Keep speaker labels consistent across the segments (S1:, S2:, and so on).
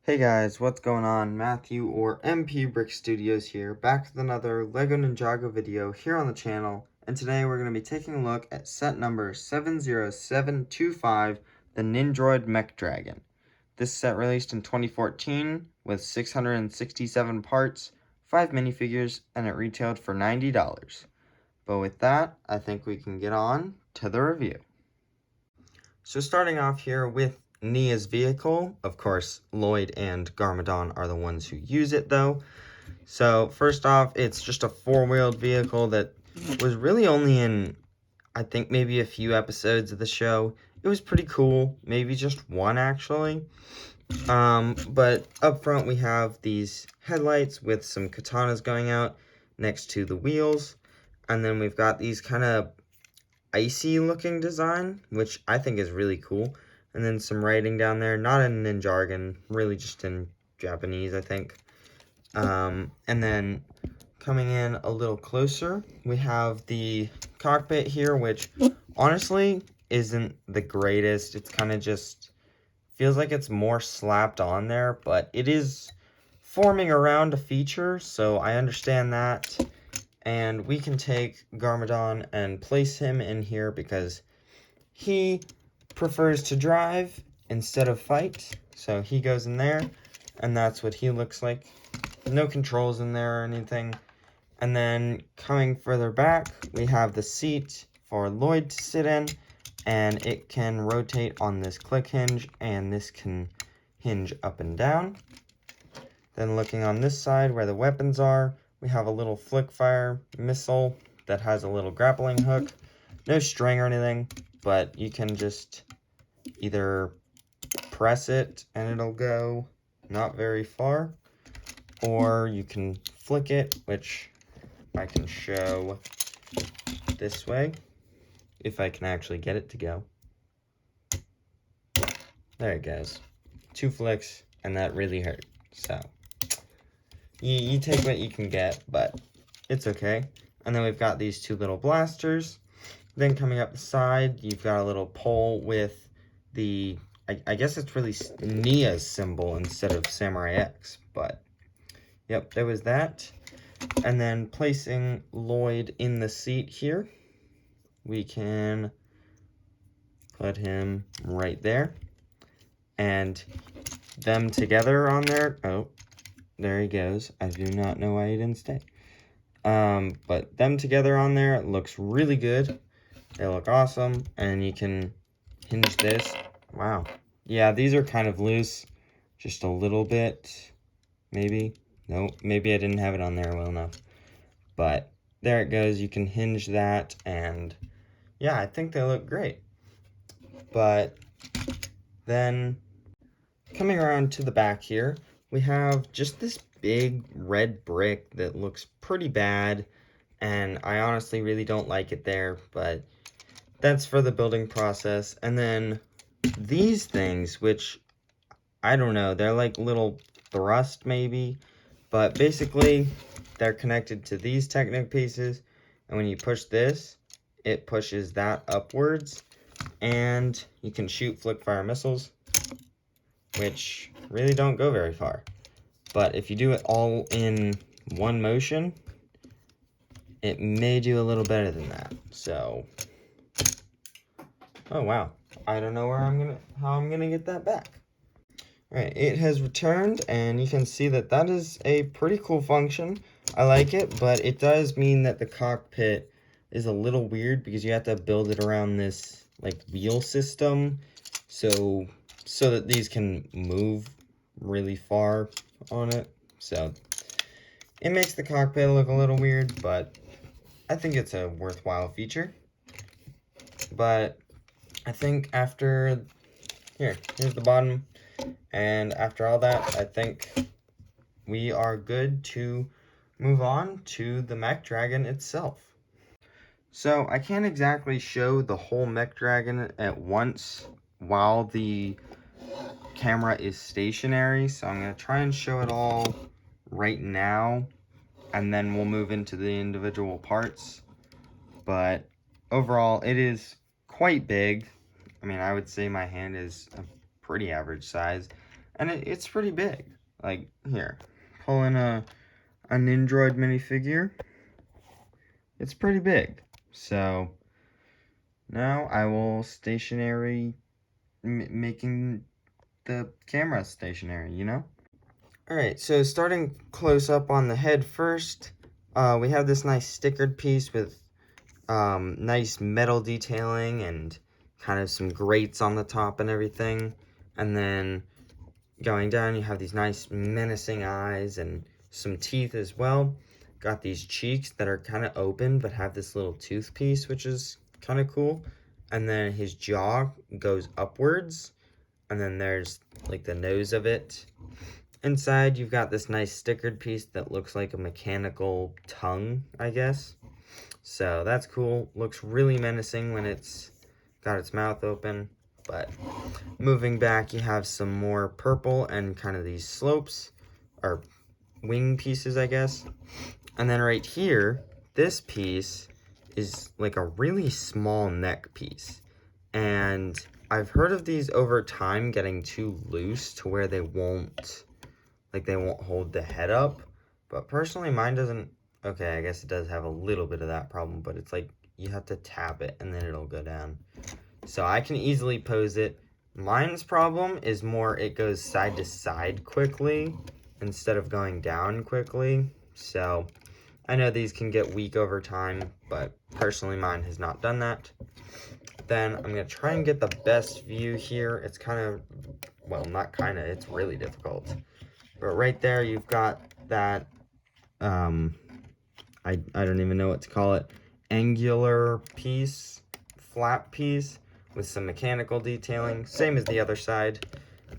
S1: Hey guys, what's going on? Matthew or MP Brick Studios here, back with another LEGO Ninjago video here on the channel, and today we're going to be taking a look at set number 70725, the Nindroid Mechdragon. This set released in 2014 with 667 parts, 5 minifigures, and it retailed for $90. But with that, I think we can get on to the review. So starting off here with Nia's vehicle, of course, Lloyd and Garmadon are the ones who use it though. So first off, it's just a four-wheeled vehicle that was really only in, I think, maybe a few episodes of the show. It was pretty cool, maybe just one actually. But up front we have these headlights with some katanas going out next to the wheels. And then we've got these kind of icy looking design, which I think is really cool. And then some writing down there, not in Ninjago, really just in Japanese, I think. And then coming in a little closer, we have the cockpit here, which honestly isn't the greatest. It's kind of just feels like it's more slapped on there, but it is forming around a feature, so I understand that. And we can take Garmadon and place him in here because he prefers to drive instead of fight. So he goes in there, and that's what he looks like. No controls in there or anything. And then coming further back, we have the seat for Lloyd to sit in, and it can rotate on this click hinge, and this can hinge up and down. Then looking on this side where the weapons are, we have a little flick fire missile that has a little grappling hook. No string or anything, but you can just either press it and it'll go not very far, or you can flick it, which I can show this way, if I can actually get it to go. There it goes. 2 flicks, and that really hurt. So you take what you can get, but it's okay. And then we've got these 2 little blasters. Then coming up the side, you've got a little pole with the, I guess it's really Nia's symbol instead of Samurai X, but yep, there was that. And then placing Lloyd in the seat here, we can put him right there. And them together on there, oh, there he goes. I do not know why he didn't stay. But them together on there, it looks really good. They look awesome, and you can hinge this. Wow. Yeah, these are kind of loose, just a little bit, maybe. No, maybe I didn't have it on there well enough. But there it goes. You can hinge that, and yeah, I think they look great. But then coming around to the back here, we have just this big red brick that looks pretty bad, and I honestly really don't like it there, but that's for the building process. And then these things, which I don't know, they're like little thrust maybe, but basically they're connected to these Technic pieces, and when you push this, it pushes that upwards, and you can shoot flick fire missiles, which really don't go very far. But if you do it all in one motion, it may do a little better than that. So, oh wow, I don't know how I'm gonna get that back. All right, it has returned, and you can see that that is a pretty cool function. I like it, but it does mean that the cockpit is a little weird because you have to build it around this like wheel system, so that these can move really far on it. So it makes the cockpit look a little weird, but I think it's a worthwhile feature. But I think after here's the bottom, and after all that, I think we are good to move on to the Mechdragon itself. So I can't exactly show the whole Mechdragon at once while the camera is stationary, so I'm going to try and show it all right now, and then we'll move into the individual parts. But overall, it is quite big. I mean, I would say my hand is a pretty average size. and it's pretty big. Like, here, pull in a Nindroid minifigure. It's pretty big. So now I will making the camera stationary, you know? Alright, so starting close up on the head first, we have this nice stickered piece with nice metal detailing and kind of some grates on the top and everything. And then going down, you have these nice menacing eyes and some teeth as well. Got these cheeks that are kind of open but have this little tooth piece, which is kind of cool. And then his jaw goes upwards, and then there's like the nose of it. Inside, you've got this nice stickered piece that looks like a mechanical tongue, I guess. So that's cool. Looks really menacing when it's got its mouth open. But moving back, you have some more purple and kind of these slopes, or wing pieces, I guess. And then right here, this piece is like a really small neck piece. And I've heard of these over time getting too loose to where they won't hold the head up. But personally, mine doesn't. Okay, I guess it does have a little bit of that problem, but it's like you have to tap it and then it'll go down. So I can easily pose it. Mine's problem is more it goes side to side quickly instead of going down quickly. So I know these can get weak over time, but personally mine has not done that. Then I'm going to try and get the best view here. It's kind of, well, not kind of, it's really difficult. But right there you've got that, I don't even know what to call it, angular piece, flap piece with some mechanical detailing, same as the other side.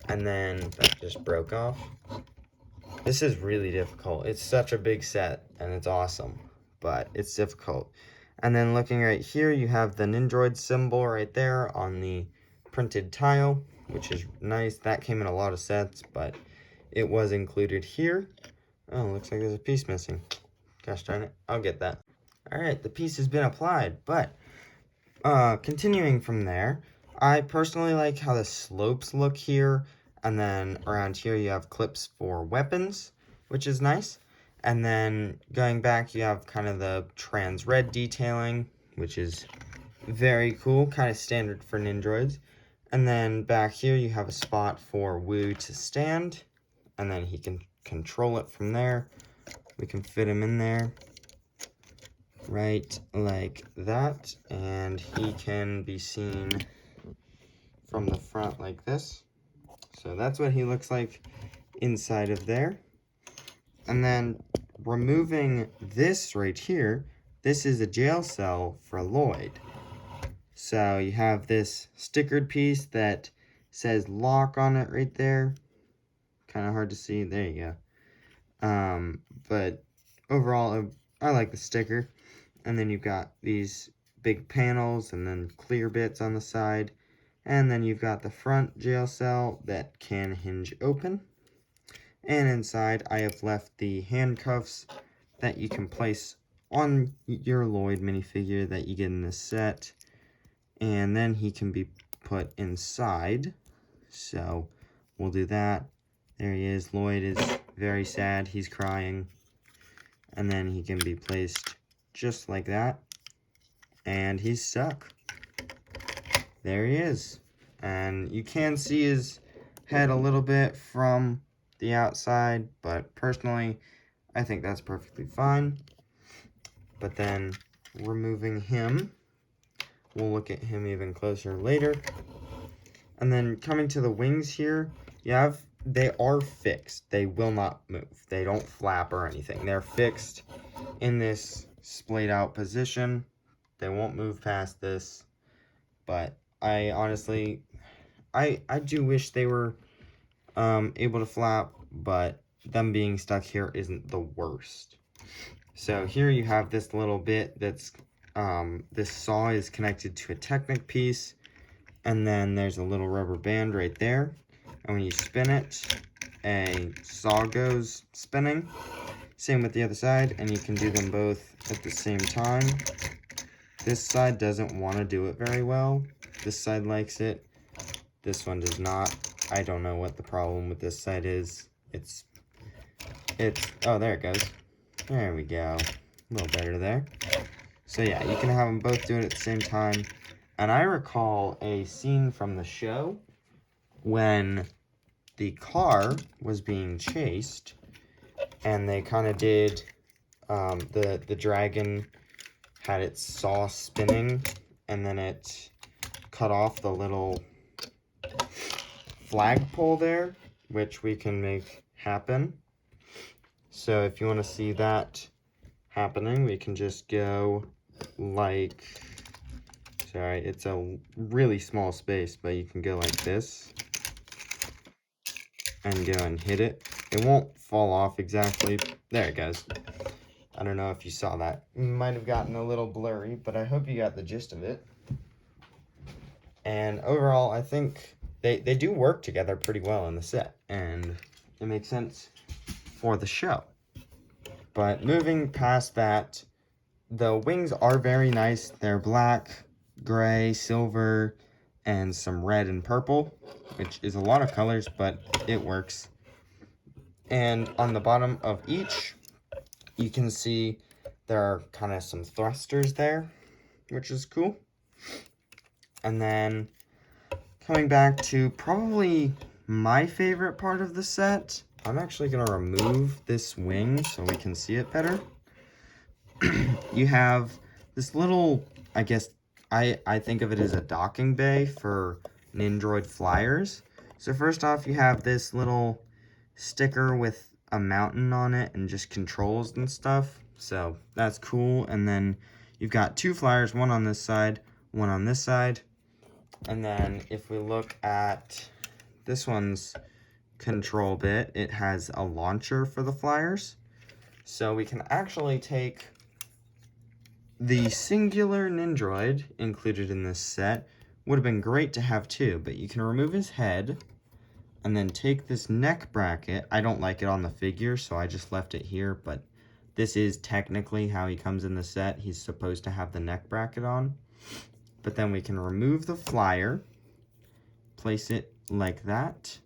S1: And then that just broke off. This is really difficult. It's such a big set and it's awesome, but it's difficult. And then looking right here, you have the Nindroid symbol right there on the printed tile, which is nice. That came in a lot of sets, but it was included here. Oh, looks like there's a piece missing. Gosh darn it, I'll get that. Alright, the piece has been applied, but continuing from there, I personally like how the slopes look here, and then around here you have clips for weapons, which is nice. And then going back, you have kind of the trans red detailing, which is very cool, kind of standard for Nindroids. And then back here you have a spot for Wu to stand, and then he can control it from there. We can fit him in there right like that, and he can be seen from the front like this. So that's what he looks like inside of there. And then removing this right here, this is a jail cell for Lloyd. So you have this stickered piece that says lock on it right there. Kind of hard to see. There you go. But overall, I like the sticker. And then you've got these big panels and then clear bits on the side. And then you've got the front jail cell that can hinge open. And inside, I have left the handcuffs that you can place on your Lloyd minifigure that you get in this set. And then he can be put inside. So we'll do that. There he is. Lloyd is very sad. He's crying. And then he can be placed just like that. And he's stuck. There he is. And you can see his head a little bit from the outside, but personally, I think that's perfectly fine. But then removing him, we'll look at him even closer later. And then coming to the wings here, they are fixed. They will not move. They don't flap or anything. They're fixed in this splayed out position. They won't move past this. But I honestly, I do wish they were able to flap, but them being stuck here isn't the worst. So here you have this little bit that's, this saw is connected to a Technic piece, and then there's a little rubber band right there, and when you spin it, a saw goes spinning. Same with the other side, and you can do them both at the same time. This side doesn't want to do it very well. This side likes it. This one does not. I don't know what the problem with this side is. It's, oh, there it goes. There we go. A little better there. So yeah, you can have them both do it at the same time. And I recall a scene from the show when the car was being chased, and they kind of did, the dragon had its saw spinning, and then it cut off the little flagpole there, which we can make happen. So if you want to see that happening, we can just go like, sorry, it's a really small space, but you can go like this and go and hit it. It won't fall off exactly. There it goes. I don't know if you saw that. It might have gotten a little blurry, but I hope you got the gist of it. And overall, I think they do work together pretty well in the set, and it makes sense for the show. But moving past that, the wings are very nice. They're black, gray, silver, and some red and purple, which is a lot of colors, but it works. And on the bottom of each, you can see there are kind of some thrusters there, which is cool. And then coming back to probably my favorite part of the set, I'm actually going to remove this wing so we can see it better. You have this little, I guess, I think of it as a docking bay for Nindroid flyers. So first off, you have this little sticker with a mountain on it and just controls and stuff. So that's cool. And then you've got two flyers, one on this side, one on this side. And then if we look at this one's control bit, it has a launcher for the flyers. So we can actually take the singular Nindroid included in this set. Would have been great to have two, but you can remove his head and then take this neck bracket. I don't like it on the figure, so I just left it here, but this is technically how he comes in the set. He's supposed to have the neck bracket on. But then we can remove the flyer, place it like that.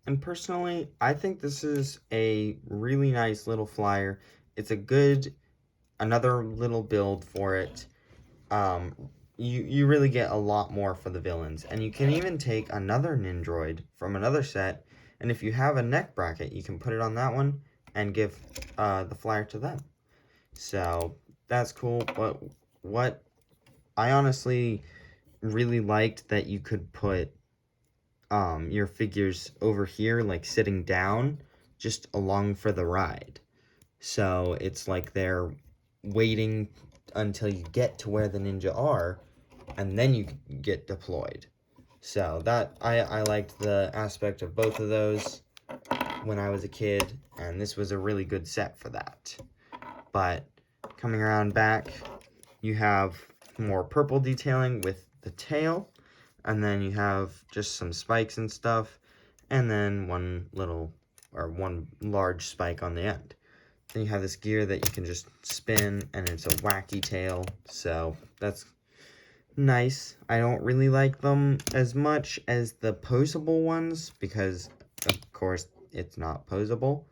S1: And personally, I think this is a really nice little flyer. It's a good, another little build for it. You really get a lot more for the villains. And you can even take another Nindroid from another set, and if you have a neck bracket, you can put it on that one and give the flyer to them. So that's cool. But what I honestly really liked that you could put your figures over here, like sitting down, just along for the ride. So it's like they're waiting until you get to where the ninja are, and then you get deployed. So that, I liked the aspect of both of those when I was a kid, and this was a really good set for that. But coming around back, you have more purple detailing with the tail, and then you have just some spikes and stuff, and then one large spike on the end. Then you have this gear that you can just spin, and it's a wacky tail, so that's nice. I don't really like them as much as the posable ones, because of course it's not posable,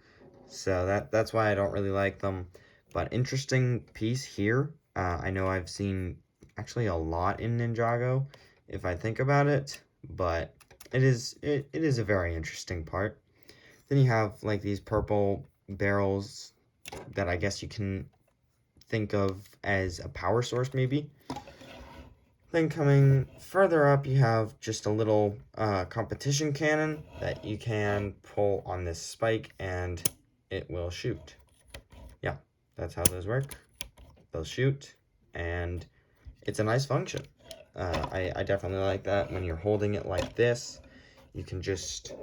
S1: so that's why I don't really like them. But interesting piece here. I know I've seen actually a lot in Ninjago, if I think about it, but it is a very interesting part. Then you have like these purple barrels that I guess you can think of as a power source maybe. Then coming further up, you have just a little competition cannon that you can pull on this spike and it will shoot. Yeah, that's how those work. They'll shoot, and it's a nice function. I definitely like that. When you're holding it like this, you can just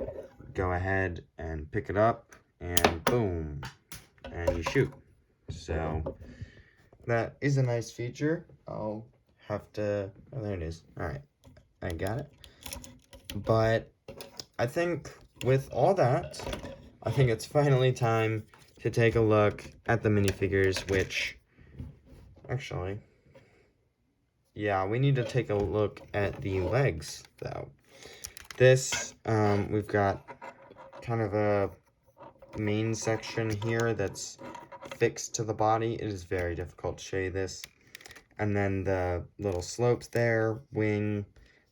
S1: go ahead and pick it up, and boom, and you shoot. So that is a nice feature. I'll have to, oh, there it is. All right, I got it. But I think with all that, I think it's finally time to take a look at the minifigures, which, actually, yeah, we need to take a look at the legs, though. this, we've got kind of a main section here that's fixed to the body. It is very difficult to show you this. And then the little slopes there, wing,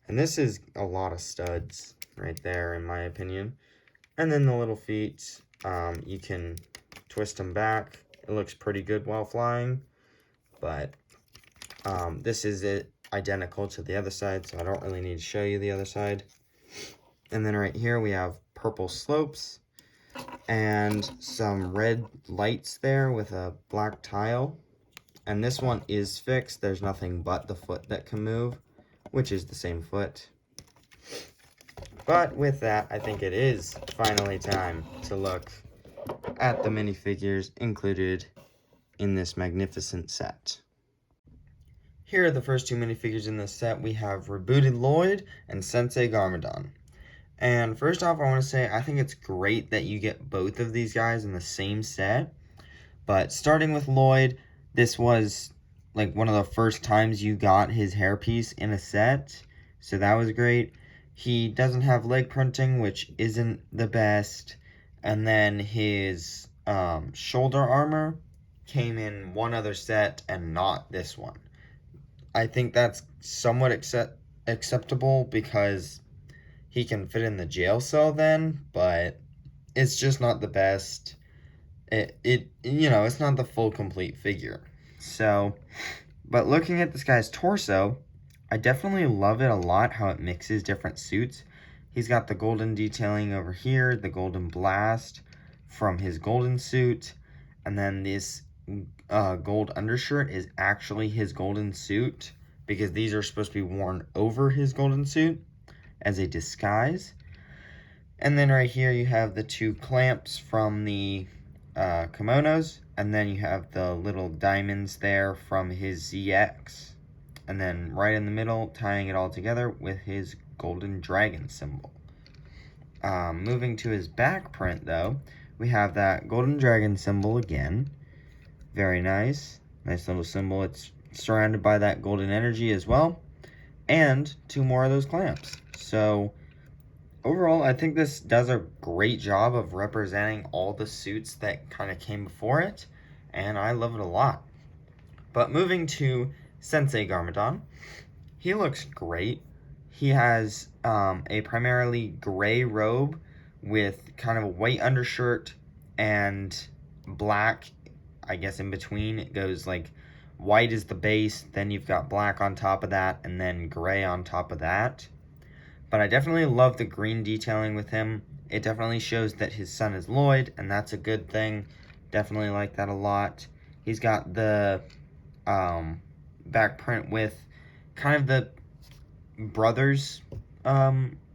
S1: and this is a lot of studs right there, in my opinion. And then the little feet, you can twist them back. It looks pretty good while flying, but this is identical to the other side, so I don't really need to show you the other side. And then right here we have purple slopes and some red lights there with a black tile. And this one is fixed. There's nothing but the foot that can move, which is the same foot. But with that, I think it is finally time to look at the minifigures included in this magnificent set. Here are the first two minifigures in this set. We have Rebooted Lloyd and Sensei Garmadon. And first off, I want to say I think it's great that you get both of these guys in the same set. But starting with Lloyd, this was like one of the first times you got his hairpiece in a set. So that was great. He doesn't have leg printing, which isn't the best. And then his shoulder armor came in one other set and not this one. I think that's somewhat acceptable because he can fit in the jail cell then, but it's just not the best. It's not the full complete figure. So, but looking at this guy's torso, I definitely love it a lot how it mixes different suits. He's got the golden detailing over here, the golden blast from his golden suit, and then this gold undershirt is actually his golden suit because these are supposed to be worn over his golden suit as a disguise. And then right here you have the two clamps from the kimonos, and then you have the little diamonds there from his ZX, and then right in the middle tying it all together with his golden dragon symbol. Moving to his back print though, we have that golden dragon symbol again. Very nice little symbol. It's surrounded by that golden energy as well, and two more of those clamps. So overall, I think this does a great job of representing all the suits that kind of came before it, and I love it a lot. But moving to Sensei Garmadon, he looks great. He has a primarily gray robe with kind of a white undershirt and black, I guess in between. It goes like white is the base, then you've got black on top of that, and then gray on top of that. But I definitely love the green detailing with him. It definitely shows that his son is Lloyd, and that's a good thing. Definitely like that a lot. He's got the back print with kind of the brothers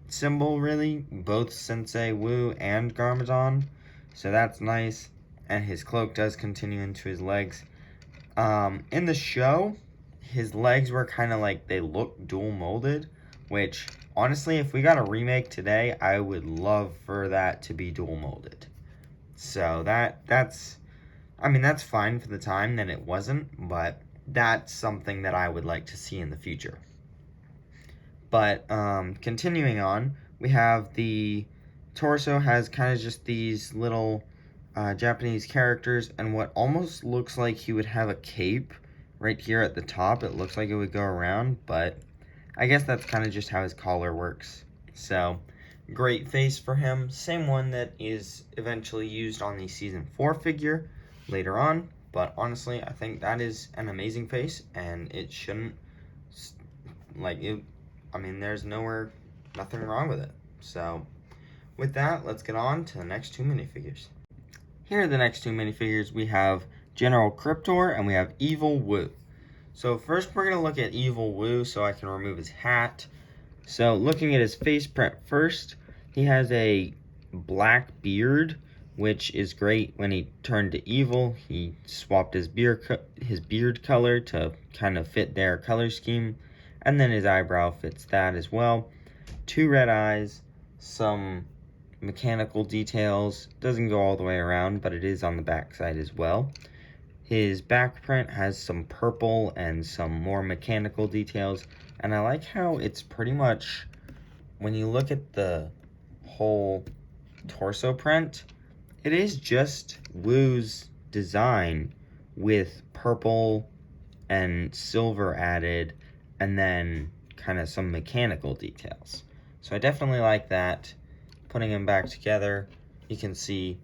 S1: symbol, really. Both Sensei Wu and Garmadon. So that's nice. And his cloak does continue into his legs. In the show, his legs were kind of like, they look dual molded, which honestly, if we got a remake today, I would love for that to be dual molded. So that's fine for the time that it wasn't, but that's something that I would like to see in the future. But continuing on, we have the torso has kind of just these little Japanese characters and what almost looks like he would have a cape right here at the top. It looks like it would go around, but I guess that's kind of just how his collar works. So, great face for him. Same one that is eventually used on the Season 4 figure later on. But honestly, I think that is an amazing face, and it shouldn't, there's nothing wrong with it. So, with that, let's get on to the next two minifigures. Here are the next two minifigures. We have General Cryptor, and we have Evil Wu. So first we're going to look at Evil Wu so I can remove his hat. So looking at his face print first, he has a black beard, which is great. When he turned to evil, he swapped his beard color to kind of fit their color scheme. And then his eyebrow fits that as well. Two red eyes, some mechanical details. Doesn't go all the way around, but it is on the back side as well. His back print has some purple and some more mechanical details, and I like how it's pretty much when you look at the whole torso print, it is just Wu's design with purple and silver added, and then kind of some mechanical details. So I definitely like that. Putting him back together, you can see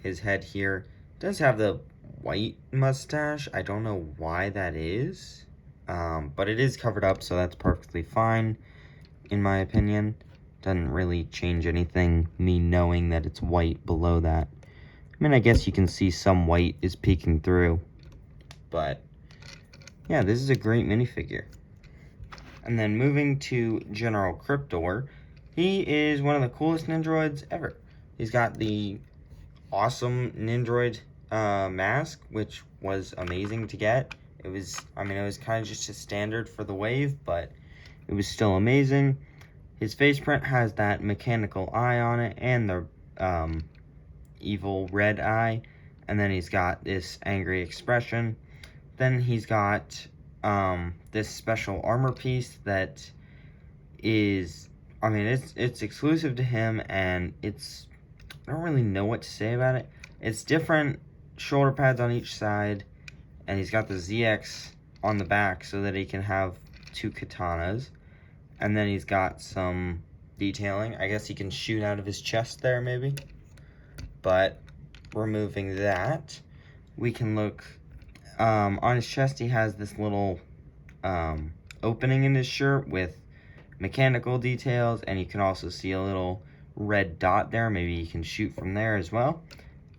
S1: his head here. It does have the white mustache. I don't know why that is, but it is covered up, so that's perfectly fine, in my opinion. Doesn't really change anything, me knowing that it's white below that. I mean, I guess you can see some white is peeking through, but yeah, this is a great minifigure. And then moving to General Cryptor, he is one of the coolest Nindroids ever. He's got the awesome Nindroid mask, which was amazing to get. It was kind of just a standard for the wave, but it was still amazing. His face print has that mechanical eye on it and the evil red eye, and then he's got this angry expression. Then he's got this special armor piece that is, it's exclusive to him, and it's, I don't really know what to say about it. It's different shoulder pads on each side, and he's got the ZX on the back so that he can have 2 katanas. And then he's got some detailing. I guess he can shoot out of his chest there, maybe. But removing that, we can look on his chest. He has this little opening in his shirt with mechanical details, and you can also see a little red dot there. Maybe you can shoot from there as well.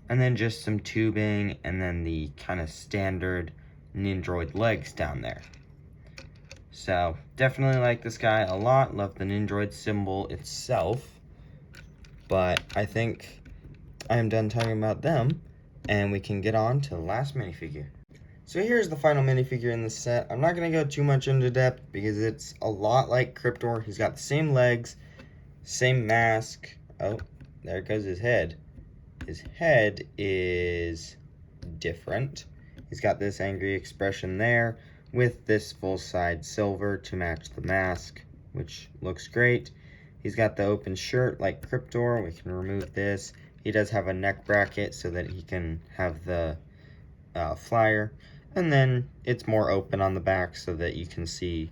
S1: And then just some tubing, and then the kind of standard Nindroid legs down there. So definitely like this guy a lot. Love the Nindroid symbol itself. But I think I am done talking about them, and we can get on to the last minifigure. So here's the final minifigure in this set. I'm not going to go too much into depth because it's a lot like Cryptor. He's got the same legs, same mask. Oh, there goes his head. His head is different. He's got this angry expression there with this full side silver to match the mask, which looks great. He's got the open shirt like Cryptor. We can remove this. He does have a neck bracket so that he can have the flyer. And then it's more open on the back so that you can see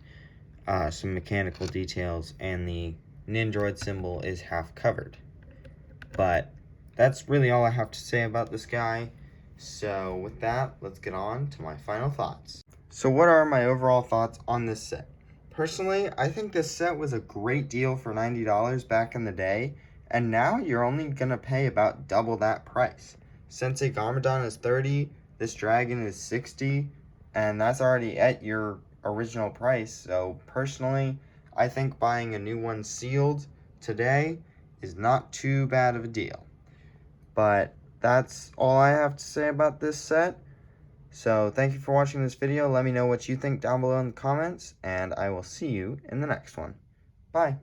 S1: some mechanical details, and the Nindroid symbol is half covered. But that's really all I have to say about this guy. So with that, let's get on to my final thoughts. So what are my overall thoughts on this set? Personally, I think this set was a great deal for $90 back in the day, and now you're only going to pay about double that price. Sensei Garmadon is $30, this dragon is $60, and that's already at your original price. So personally, I think buying a new one sealed today is not too bad of a deal. But that's all I have to say about this set. So thank you for watching this video. Let me know what you think down below in the comments, and I will see you in the next one. Bye.